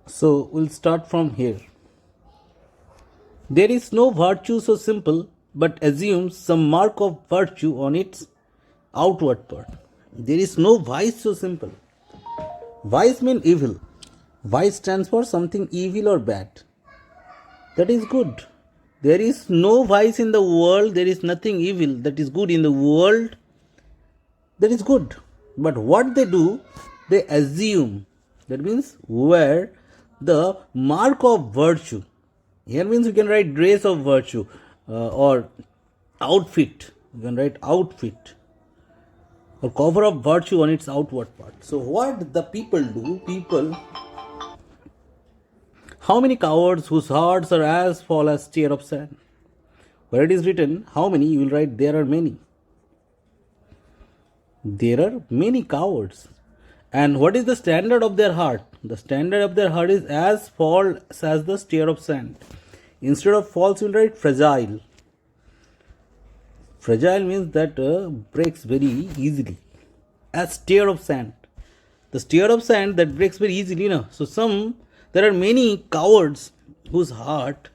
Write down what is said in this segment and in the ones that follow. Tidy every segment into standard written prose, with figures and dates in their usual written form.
So we'll start from here. There is no virtue so simple, but assumes some mark of virtue on its outward part. There is no vice so simple. Vice means evil. Vice stands for something evil or bad. That is good. There is no vice in the world. There is nothing evil that is good in the world. That is good. But what they do, they assume. That means wear the mark of virtue. Here means you can write dress of virtue or outfit. You can write outfit or cover of virtue on its outward part. So what the people do? People, how many cowards whose hearts are as fall as tear of sand? Where it is written, how many? You will write there are many. There are many cowards. And what is the standard of their heart? The standard of their heart is as false as the tear of sand. Instead of false, you will write fragile. Fragile means that breaks very easily. As tear of sand. The tear of sand that breaks very easily. So there are many cowards whose heart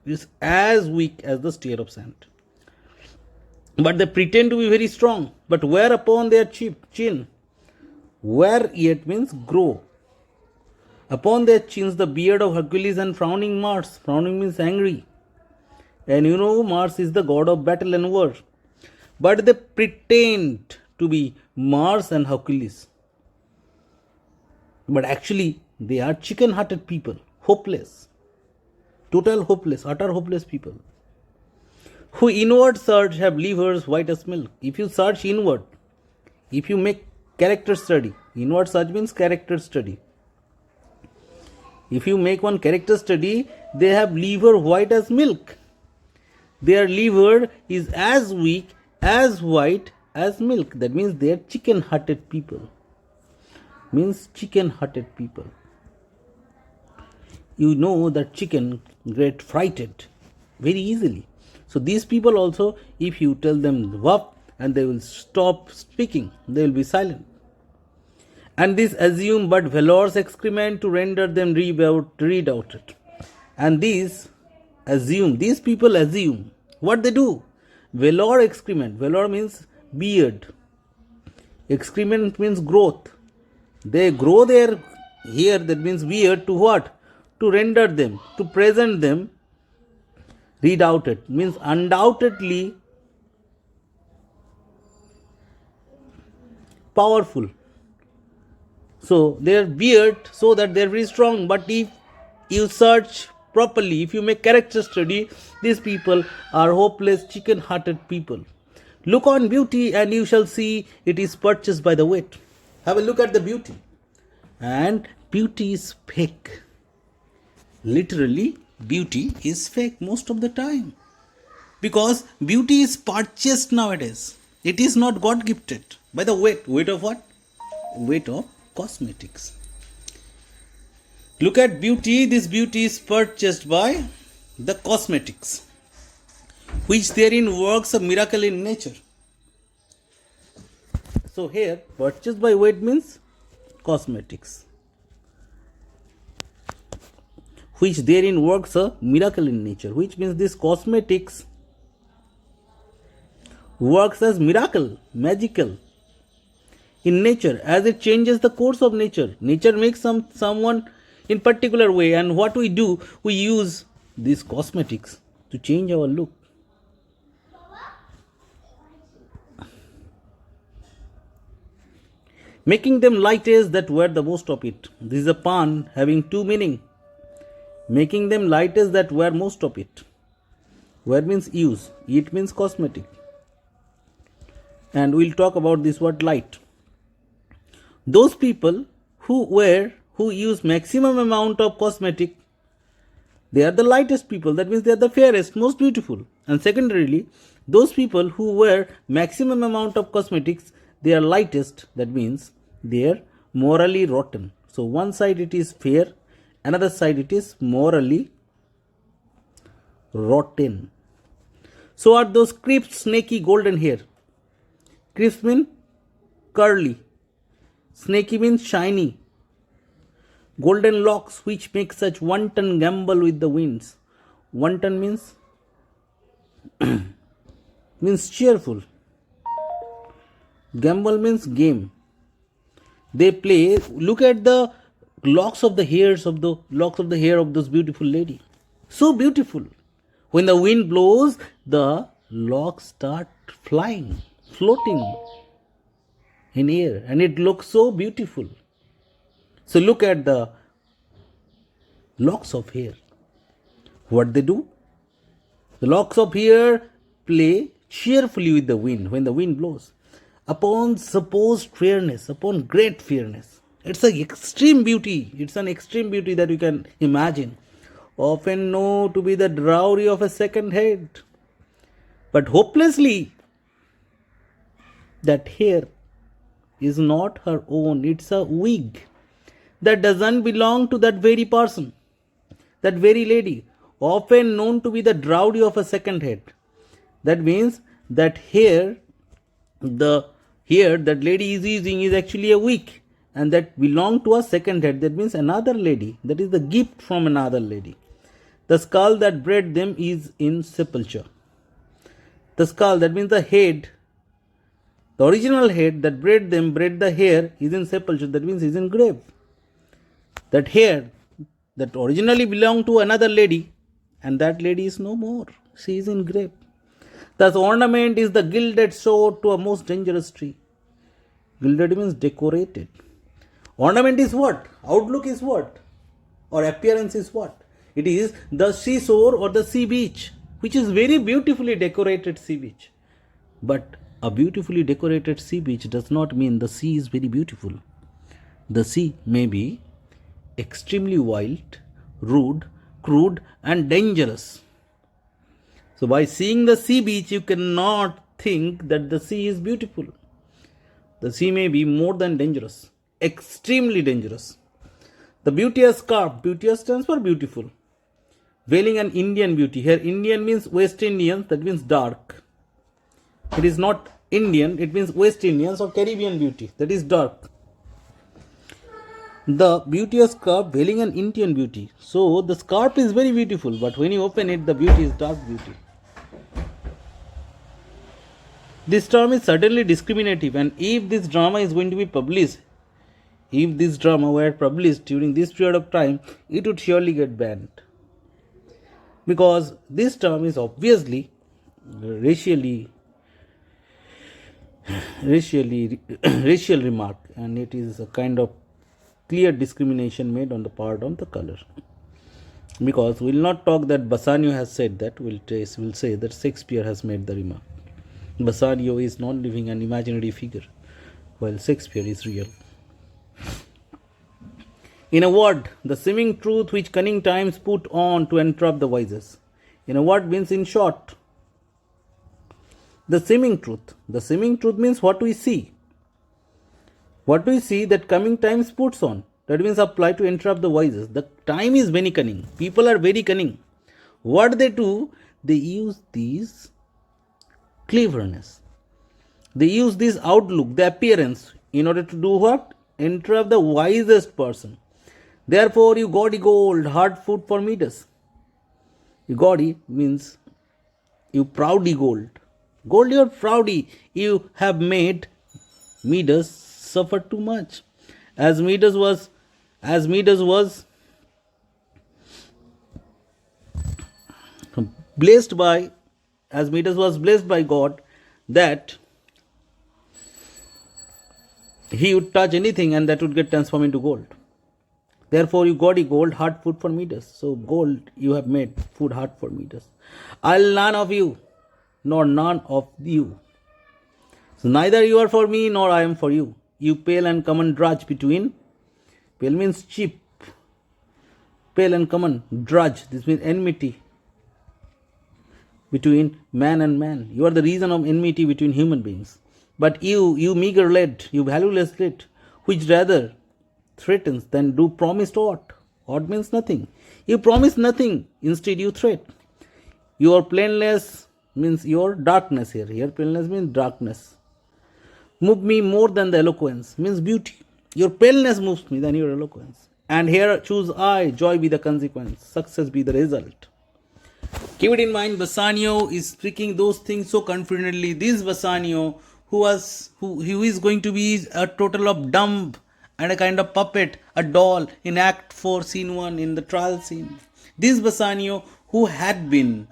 is as weak as the tear of sand. But they pretend to be very strong. But wear upon their chin. Wear yet means grow. Upon their chins the beard of Hercules and frowning Mars. Frowning means angry. And Mars is the god of battle and war. But they pretend to be Mars and Hercules. But actually they are chicken-hearted people. Hopeless. Total hopeless. Utter hopeless people. Who inward search have livers white as milk. If you search inward, if you make character study, inward search means character study. If you make one character study, they have liver white as milk. Their liver is as weak, as white as milk. That means they are chicken-hearted people. Means chicken-hearted people. You know that chicken get frightened very easily. So these people also, if you tell them wap, and they will stop speaking, they will be silent. And this assume but valor's excrement to render them redoubted. And these people assume. What they do? Valor excrement. Valor means beard. Excrement means growth. They grow their hair, that means beard, to what? To render them, to present them redoubted. Means undoubtedly powerful. So their beard, so that they are very strong. But if you search properly, if you make character study, these people are hopeless, chicken-hearted people. Look on beauty and you shall see it is purchased by the weight. Have a look at the beauty. And beauty is fake. Literally, beauty is fake most of the time. Because beauty is purchased nowadays. It is not God gifted. By the weight. Weight of what? Weight of cosmetics. Look at beauty. This beauty is purchased by the cosmetics, which therein works a miracle in nature. So here, purchased by weight means cosmetics, which therein works a miracle in nature, which means this cosmetics works as miracle, magical in nature, as it changes the course of nature. Nature makes someone in particular way, and what we do, we use these cosmetics to change our look. Making them light as that wear the most of it. This is a pun having two meaning. Making them light as that wear most of it. Wear means use. It means cosmetic. And we'll talk about this word light. Those people who use maximum amount of cosmetic, they are the lightest people. That means they are the fairest, most beautiful. And secondarily, those people who wear maximum amount of cosmetics, they are lightest. That means they are morally rotten. So one side it is fair, another side it is morally rotten. So are those crisp, snaky, golden hair. Crisp means curly. Snaky means shiny. Golden locks which make such wanton gambol with the winds. Wanton means cheerful. Gambol means game. They play. Look at the locks of the hair of this beautiful lady. So beautiful. When the wind blows, the locks start flying, floating in air, and it looks so beautiful. So look at the locks of hair. What they do? The locks of hair play cheerfully with the wind when the wind blows. Upon supposed fairness, upon great fairness. It's an extreme beauty. It's an extreme beauty that you can imagine. Often know to be the dowry of a second head. But hopelessly, that hair is not her own. It's a wig that doesn't belong to that very person, that very lady, often known to be the dowry of a second head. That means that the hair that lady is using is actually a wig, and that belong to a second head. That means another lady. That is the gift from another lady. The skull that bred them is in sepulture. The skull, that means the head, the original head that bred the hair is in sepulture. That means is in grave. That hair that originally belonged to another lady, and that lady is no more. She is in grave. Thus ornament is the gilded sword to a most dangerous tree. Gilded means decorated. Ornament is what? Outlook is what? Or appearance is what? It is the seashore or the sea beach, which is very beautifully decorated sea beach. But a beautifully decorated sea beach does not mean the sea is very beautiful. The sea may be extremely wild, rude, crude, and dangerous. So by seeing the sea beach, you cannot think that the sea is beautiful. The sea may be more than dangerous, extremely dangerous. The beauteous scarf, beauteous stands for beautiful. Veiling an Indian beauty. Here Indian means West Indians, that means dark. It is not Indian, it means West Indians or Caribbean beauty, that is dark. The beauteous scarf veiling an Indian beauty. So the scarf is very beautiful, but when you open it, the beauty is dark beauty. This term is certainly discriminative, and if this drama is going to be published, if this drama were published during this period of time, it would surely get banned. Because this term is obviously racial remark, and it is a kind of clear discrimination made on the part of the color. Because we will not talk that Bassanio has said that, we'll say that Shakespeare has made the remark. Bassanio is not living an imaginary figure, while Shakespeare is real. In a word, the seeming truth which cunning times put on to entrap the wisest. In a word means in short. The seeming truth. The seeming truth means what we see. What we see that coming times puts on. That means apply to entrap the wisest. The time is very cunning. People are very cunning. What they do, they use these cleverness. They use this outlook, the appearance, in order to do what? Entrap the wisest person. Therefore, you gaudy gold, hard food for Midas. You gaudy means you proudy gold. Gold, you're proudy. You have made Midas suffer too much. As Midas was blessed by God, that he would touch anything and that would get transformed into gold. Therefore, you gaudy gold, hard food for Midas. So, gold you have made food hard for Midas. I'll none of you, nor none of you. So, neither you are for me, nor I am for you. You pale and common drudge between. Pale means cheap. Pale and common drudge. This means enmity between man and man. You are the reason of enmity between human beings. But you meager lead, you valueless lead, which rather threatens than do promised aught. Aught means nothing. You promise nothing, instead you threat. Your plainness means your darkness here. Here plainness means darkness. Move me more than the eloquence, means beauty. Your paleness moves me than your eloquence. And here choose I, joy be the consequence, success be the result. Keep it in mind, Bassanio is speaking those things so confidently. This Bassanio, who is going to be a total of dumb and a kind of puppet, a doll in Act 4, Scene 1 in the trial scene. This Bassanio, who had been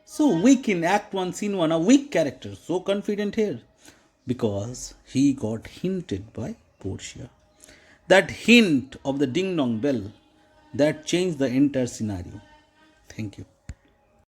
so weak in Act 1, Scene 1, a weak character, so confident here, because he got hinted by Portia. That hint of the ding dong bell that changed the entire scenario. Thank you.